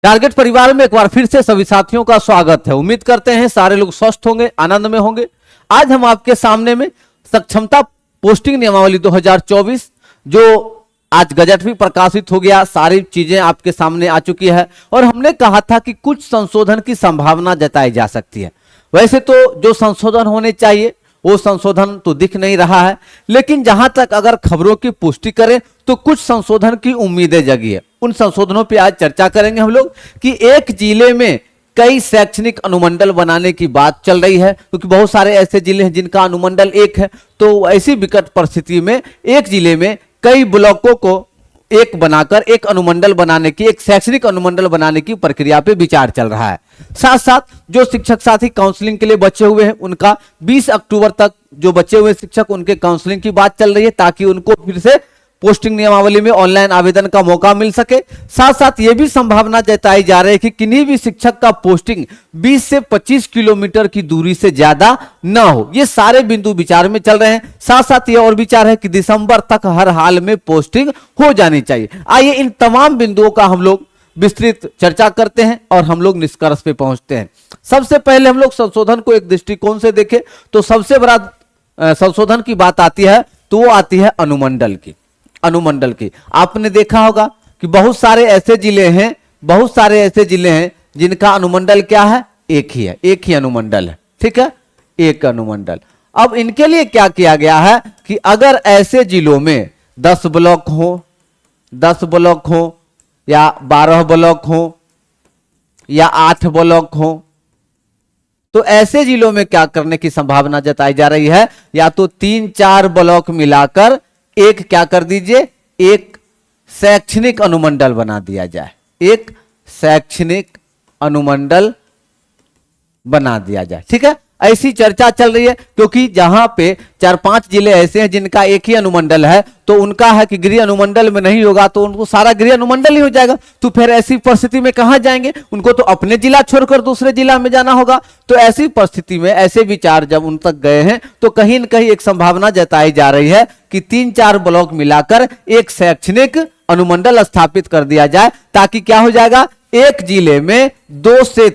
Target परिवार में एक बार फिर से सभी साथियों का स्वागत है। उम्मीद करते हैं सारे लोग स्वस्थ होंगे, आनंद में होंगे। आज हम आपके सामने में सक्षमता पोस्टिंग नियमावली 2024 जो आज गजट भी प्रकाशित हो गया, सारी चीजें आपके सामने आ चुकी है और हमने कहा था कि कुछ संशोधन की संभावना जताई जा सकती है। वैसे तो जो संशोधन होने चाहिए वो संशोधन तो दिख नहीं रहा है, लेकिन जहां तक अगर खबरों की पुष्टि करें तो कुछ संशोधन की उम्मीदें जगी है। उन संशोधनों पे आज चर्चा करेंगे हम लोग कि एक जिले में कई शैक्षणिक अनुमंडल बनाने की बात चल रही है, क्योंकि बहुत सारे ऐसे जिले हैं जिनका अनुमंडल एक है। तो ऐसी विकट परिस्थिति में एक जिले में कई ब्लॉकों को एक बनाकर एक अनुमंडल बनाने की, एक शैक्षणिक अनुमंडल बनाने की प्रक्रिया पे विचार चल रहा है। साथ साथ जो शिक्षक साथी काउंसलिंग के लिए बचे हुए हैं उनका 20 अक्टूबर तक जो बचे हुए शिक्षक उनके काउंसलिंग की बात चल रही है, ताकि उनको फिर से पोस्टिंग नियमावली में ऑनलाइन आवेदन का मौका मिल सके। साथ साथ यह भी संभावना जताई जा रही है कि किन्हीं भी शिक्षक का पोस्टिंग 20 से 25 किलोमीटर की दूरी से ज्यादा न हो। ये सारे बिंदु विचार में चल रहे हैं। साथ साथ ये और विचार है कि दिसंबर तक हर हाल में पोस्टिंग हो जानी चाहिए। आइए इन तमाम बिंदुओं का हम लोग विस्तृत चर्चा करते हैं और हम लोग निष्कर्ष पे पहुंचते हैं। सबसे पहले हम लोग संशोधन को एक दृष्टिकोण से देखें तो सबसे बड़ा संशोधन की बात आती है तो वो आती है अनुमंडल की। अनुमंडल की आपने देखा होगा कि बहुत सारे ऐसे जिले हैं जिनका अनुमंडल क्या है, एक ही अनुमंडल है। ठीक है, एक अनुमंडल। अब इनके लिए क्या किया गया है कि अगर ऐसे जिलों में 10 ब्लॉक हो या 12 ब्लॉक हो या 8 ब्लॉक हो, तो ऐसे जिलों में क्या करने की संभावना जताई जा रही है, या तो 3-4 ब्लॉक मिलाकर एक क्या कर दीजिए, एक शैक्षणिक अनुमंडल बना दिया जाए। एक शैक्षणिक अनुमंडल बना दिया जाए। ठीक है, ऐसी चर्चा चल रही है क्योंकि जहां पे 4-5 जिले ऐसे हैं जिनका एक ही अनुमंडल है, तो उनका है कि गृह अनुमंडल में नहीं होगा तो उनको सारा गृह अनुमंडल ही हो जाएगा। तो फिर ऐसी परिस्थिति में कहां जाएंगे, उनको तो अपने जिला छोड़कर दूसरे जिला में जाना होगा। तो ऐसी परिस्थिति में ऐसे विचार जब उन तक गए हैं तो कहीं न कहीं एक संभावना जताई जा रही है कि 3-4 ब्लॉक मिलाकर एक शैक्षणिक अनुमंडल स्थापित कर दिया जाए, ताकि क्या हो जाएगा, एक जिले में 2 से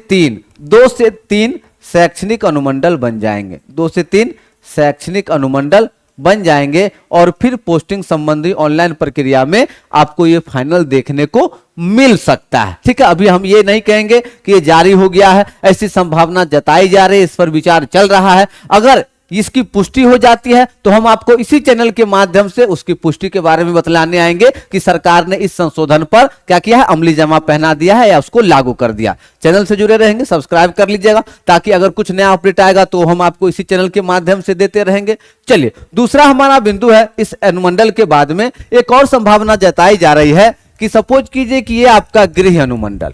3 शैक्षणिक अनुमंडल बन जाएंगे। 2 से 3 शैक्षणिक अनुमंडल बन जाएंगे और फिर पोस्टिंग संबंधी ऑनलाइन प्रक्रिया में आपको ये फाइनल देखने को मिल सकता है। ठीक है, अभी हम ये नहीं कहेंगे कि ये जारी हो गया है, ऐसी संभावना जताई जा रही है, इस पर विचार चल रहा है। अगर इसकी पुष्टि हो जाती है तो हम आपको इसी चैनल के माध्यम से उसकी पुष्टि के बारे में बतलाने आएंगे कि सरकार ने इस संशोधन पर क्या किया है, अमली जमा पहना दिया है या उसको लागू कर दिया। चैनल से जुड़े रहेंगे, सब्सक्राइब कर लीजिएगा ताकि अगर कुछ नया अपडेट आएगा तो हम आपको इसी चैनल के माध्यम से देते रहेंगे। चलिए, दूसरा हमारा बिंदु है, इस अनुमंडल के बाद में एक और संभावना जताई जा रही है कि सपोज कीजिए कि ये आपका गृह अनुमंडल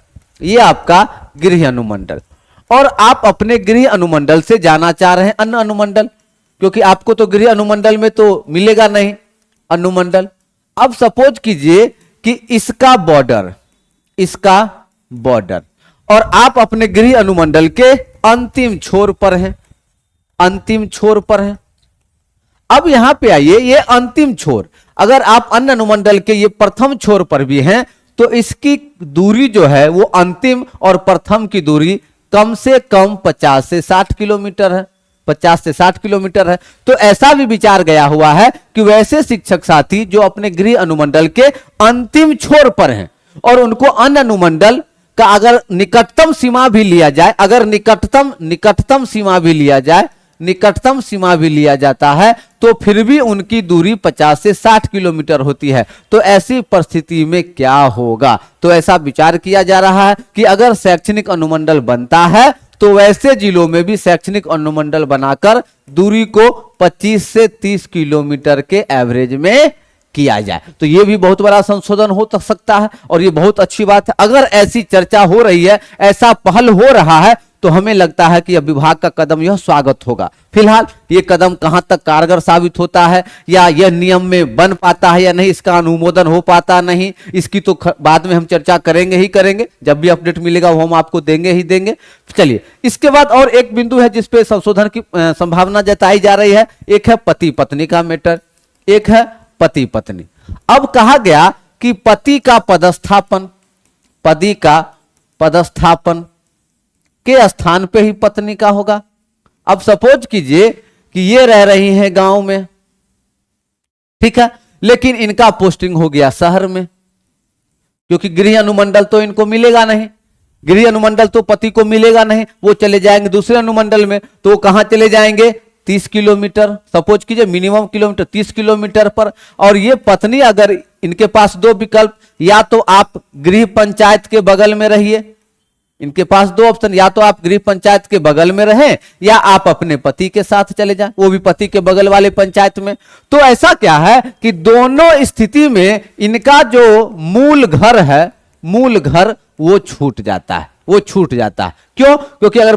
और आप अपने गृह अनुमंडल से जाना चाह रहे हैं अन्य अनुमंडल, क्योंकि आपको तो गृह अनुमंडल में तो मिलेगा नहीं अनुमंडल। अब सपोज कीजिए कि इसका बॉर्डर और आप अपने गृह अनुमंडल के अंतिम छोर पर हैं। अब यहां पे आइए, ये अंतिम छोर, अगर आप अन्य अनुमंडल के ये प्रथम छोर पर भी हैं तो इसकी दूरी जो है वो अंतिम और प्रथम की दूरी कम से कम 50 से 60 किलोमीटर है। तो ऐसा भी विचार गया हुआ है कि वैसे शिक्षक साथी जो अपने गृह अनुमंडल के अंतिम छोर पर हैं और उनको अन्य अनुमंडल का अगर निकटतम सीमा भी लिया जाता है तो फिर भी उनकी दूरी 50 से 60 किलोमीटर होती है। तो ऐसी परिस्थिति में क्या होगा, तो ऐसा विचार किया जा रहा है कि अगर शैक्षणिक अनुमंडल बनता है तो वैसे जिलों में भी शैक्षणिक अनुमंडल बनाकर दूरी को 25 से 30 किलोमीटर के एवरेज में किया जाए। तो यह भी बहुत बड़ा संशोधन हो सकता है और यह बहुत अच्छी बात है। अगर ऐसी चर्चा हो रही है, ऐसा पहल हो रहा है, तो हमें लगता है कि अब विभाग का कदम यह स्वागत होगा। फिलहाल ये कदम कहां तक कारगर साबित होता है या यह नियम में बन पाता है या नहीं, इसका अनुमोदन हो पाता नहीं, इसकी तो बाद में हम चर्चा करेंगे। जब भी अपडेट मिलेगा वो हम आपको देंगे। चलिए, इसके बाद और एक बिंदु है जिसपे संशोधन की संभावना जताई जा रही है। एक है पति पत्नी का मैटर, एक है पति पत्नी। अब कहा गया कि पति का पदस्थापन के स्थान पे ही पत्नी का होगा। अब सपोज कीजिए कि ये रह रही हैं गांव में, ठीक है, लेकिन इनका पोस्टिंग हो गया शहर में, क्योंकि गृह अनुमंडल तो इनको मिलेगा नहीं, गृह अनुमंडल तो पति को मिलेगा नहीं, वो चले जाएंगे दूसरे अनुमंडल में। तो वो कहां चले जाएंगे? 30 किलोमीटर, सपोज कीजिए मिनिमम किलोमीटर 30 किलोमीटर पर। और ये पत्नी, अगर इनके पास दो विकल्प, या तो आप गृह पंचायत के बगल में रहिए, इनके पास दो ऑप्शन, या तो आप गृह पंचायत के बगल में रहें या आप अपने पति के साथ चले जाएं, वो भी पति के बगल वाले पंचायत में। तो ऐसा क्या है कि दोनों स्थिति में इनका जो मूल घर है, मूल घर वो छूट जाता है, वो छूट जाता है। क्यों? क्योंकि अगर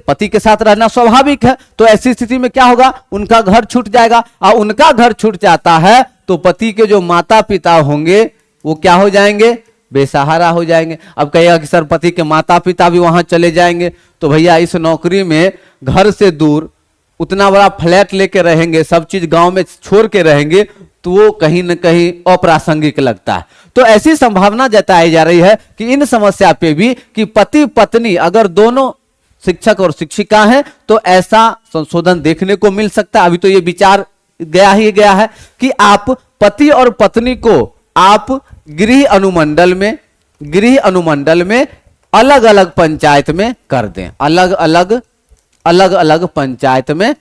पति के साथ रहना स्वाभाविक है, तो ऐसी स्थिति में क्या होगा? उनका घर छूट जाएगा। और उनका घर छूट जाता है तो पति के जो माता पिता होंगे वो क्या हो जाएंगे? बेसहारा हो जाएंगे। अब कहेगा कि सर पति के माता पिता भी वहां चले जाएंगे, तो भैया इस नौकरी में घर से दूर उतना बड़ा फ्लैट लेके रहेंगे, सब चीज गांव में छोड़ के रहेंगे, तो वो कहीं ना कहीं अप्रासंगिक लगता है। तो ऐसी संभावना जताई जा रही है कि इन समस्या पे भी कि पति पत्नी अगर दोनों शिक्षक और शिक्षिका हैं तो ऐसा संशोधन देखने को मिल सकता है। अभी तो ये विचार गया ही गया है कि आप पति और पत्नी को आप गृह अनुमंडल में अलग अलग पंचायत में कर दें, अलग अलग पंचायत में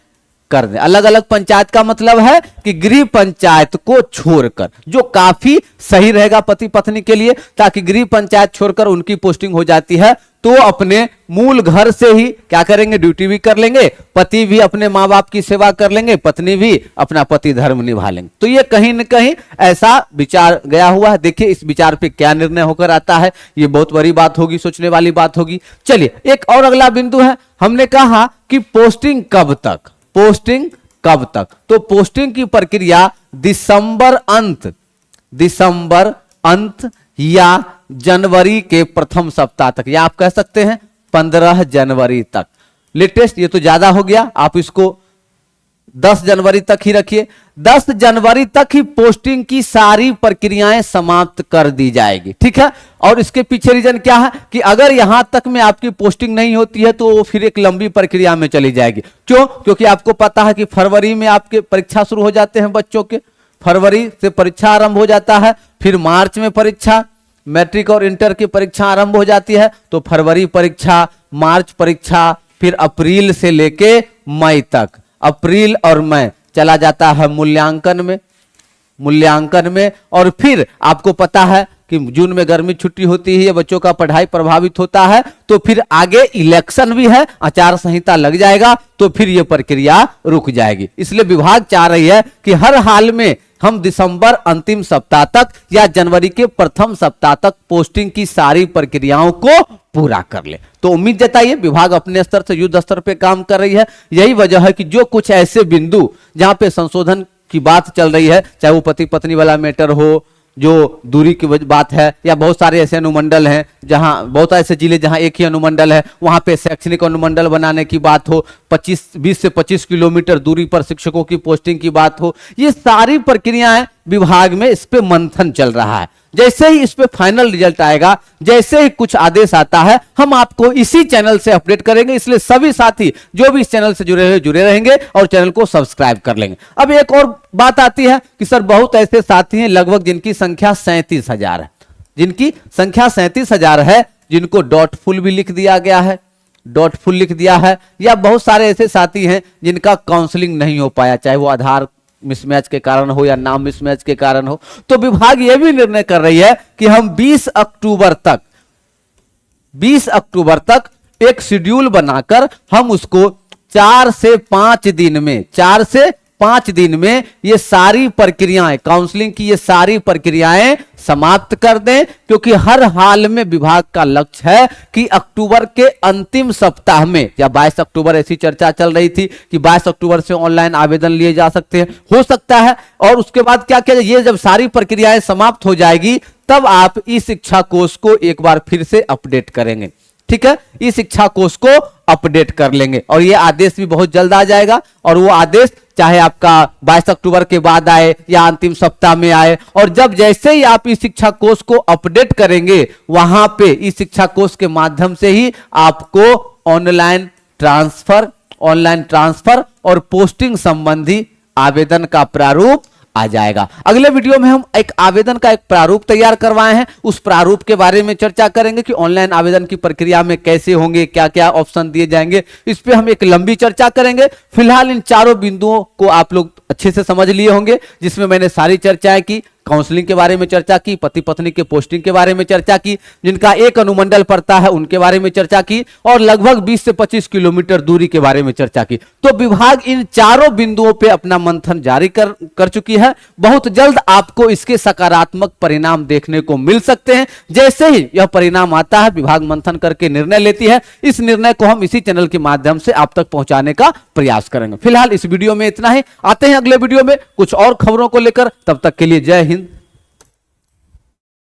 कर दें। अलग अलग पंचायत का मतलब है कि गृह पंचायत को छोड़कर, जो काफी सही रहेगा पति पत्नी के लिए, ताकि गृह पंचायत छोड़कर उनकी पोस्टिंग हो जाती है तो अपने मूल घर से ही क्या करेंगे? ड्यूटी भी कर लेंगे, पति भी अपने माँ बाप की सेवा कर लेंगे, पत्नी भी अपना पति धर्म निभा लेंगे। तो ये कहीं न कहीं ऐसा विचार गया हुआ है। देखिए इस विचार पे क्या निर्णय होकर आता है, ये बहुत बड़ी बात होगी, सोचने वाली बात होगी। चलिए एक और अगला बिंदु है, हमने कहा कि पोस्टिंग कब तक, पोस्टिंग कब तक? तो पोस्टिंग की प्रक्रिया दिसंबर अंत या जनवरी के प्रथम सप्ताह तक, या आप कह सकते हैं 15 जनवरी तक। लेटेस्ट ये तो ज्यादा हो गया, आप इसको 10 जनवरी तक ही रखिए। 10 जनवरी तक ही पोस्टिंग की सारी प्रक्रियाएं समाप्त कर दी जाएगी, ठीक है। और इसके पीछे रीजन क्या है कि अगर यहां तक में आपकी पोस्टिंग नहीं होती है तो वो फिर एक लंबी प्रक्रिया में चली जाएगी। क्यों? क्योंकि आपको पता है कि फरवरी में आपके परीक्षा शुरू हो जाते हैं बच्चों के, फरवरी से परीक्षा आरंभ हो जाता है, फिर मार्च में परीक्षा, मैट्रिक और इंटर की परीक्षा आरंभ हो जाती है, तो फरवरी परीक्षा, मार्च परीक्षा, फिर अप्रैल से लेके मई तक, अप्रैल और मई चला जाता है मूल्यांकन में। और फिर आपको पता है कि जून में गर्मी छुट्टी होती है, बच्चों का पढ़ाई प्रभावित होता है, तो फिर आगे इलेक्शन भी है, आचार संहिता लग जाएगा, तो फिर यह प्रक्रिया रुक जाएगी। इसलिए विभाग चाह रही है कि हर हाल में हम दिसंबर अंतिम सप्ताह तक या जनवरी के प्रथम सप्ताह तक पोस्टिंग की सारी प्रक्रियाओं को पूरा कर ले। तो उम्मीद जताइए विभाग अपने स्तर से युद्ध स्तर पे काम कर रही है। यही वजह है कि जो कुछ ऐसे बिंदु जहां पे संशोधन की बात चल रही है, चाहे वो पति पत्नी वाला मैटर हो, जो दूरी की बात है, या बहुत सारे ऐसे अनुमंडल हैं जहां, बहुत ऐसे जिले जहां एक ही अनुमंडल है, वहां पे शैक्षणिक अनुमंडल बनाने की बात हो, 20 से 25 किलोमीटर दूरी पर शिक्षकों की पोस्टिंग की बात हो, ये सारी प्रक्रियाएं विभाग में इस पे मंथन चल रहा है। जैसे ही इस पे फाइनल रिजल्ट आएगा, जैसे ही कुछ आदेश आता है, हम आपको इसी चैनल से अपडेट करेंगे। इसलिए सभी साथी जो भी इस चैनल से जुड़े रहेंगे और चैनल को सब्सक्राइब कर लेंगे। अब एक और बात आती है कि सर बहुत ऐसे साथी हैं लगभग जिनकी संख्या 37,000 है, जिनकी संख्या 37,000 है, जिनको डॉट फुल भी लिख दिया गया है, डॉट फुल लिख दिया है, या बहुत सारे ऐसे साथी हैं जिनका काउंसलिंग नहीं हो पाया, चाहे वो आधार मिसमैच के कारण हो या नाम मिसमैच के कारण हो। तो विभाग यह भी निर्णय कर रही है कि हम 20 अक्टूबर तक एक शेड्यूल बनाकर हम उसको 4 से 5 दिन में ये सारी प्रक्रियाएं, काउंसलिंग की ये सारी प्रक्रियाएं समाप्त कर दें। क्योंकि हर हाल में विभाग का लक्ष्य है कि अक्टूबर के अंतिम सप्ताह में, या 22 अक्टूबर ऐसी चर्चा चल रही थी कि 22 अक्टूबर से ऑनलाइन आवेदन लिए जा सकते हैं, हो सकता है। और उसके बाद क्या किया, ये जब सारी प्रक्रियाएं समाप्त हो जाएगी तब आप ई शिक्षा कोष को एक बार फिर से अपडेट करेंगे। ठीक है, ई शिक्षा कोष को अपडेट कर लेंगे और ये आदेश भी बहुत जल्द आ जाएगा। और वो आदेश चाहे आपका 22 अक्टूबर के बाद आए या अंतिम सप्ताह में आए, और जब जैसे ही आप ई शिक्षा कोष को अपडेट करेंगे वहां पे ई शिक्षा कोष के माध्यम से ही आपको ऑनलाइन ट्रांसफर और पोस्टिंग संबंधी आवेदन का प्रारूप आ जाएगा। अगले वीडियो में हम एक आवेदन का एक प्रारूप तैयार करवाए हैं, उस प्रारूप के बारे में चर्चा करेंगे कि ऑनलाइन आवेदन की प्रक्रिया में कैसे होंगे, क्या क्या ऑप्शन दिए जाएंगे, इस पे हम एक लंबी चर्चा करेंगे। फिलहाल इन चारों बिंदुओं को आप लोग अच्छे से समझ लिए होंगे, जिसमें मैंने सारी चर्चाएं की, काउंसलिंग के बारे में चर्चा की, पति पत्नी के पोस्टिंग के बारे में चर्चा की, जिनका एक अनुमंडल पड़ता है उनके बारे में चर्चा की, और लगभग 20 से 25 किलोमीटर दूरी के बारे में चर्चा की। तो विभाग इन चारों बिंदुओं पे अपना मंथन जारी कर चुकी है। बहुत जल्द आपको इसके सकारात्मक परिणाम देखने को मिल सकते हैं। जैसे ही यह परिणाम आता है, विभाग मंथन करके निर्णय लेती है। इस निर्णय को हम इसी चैनल के माध्यम से आप तक पहुंचाने का प्रयास करेंगे। फिलहाल इस वीडियो में इतना ही, आते हैं अगले वीडियो में कुछ और खबरों को लेकर। तब तक के लिए जय हिंद।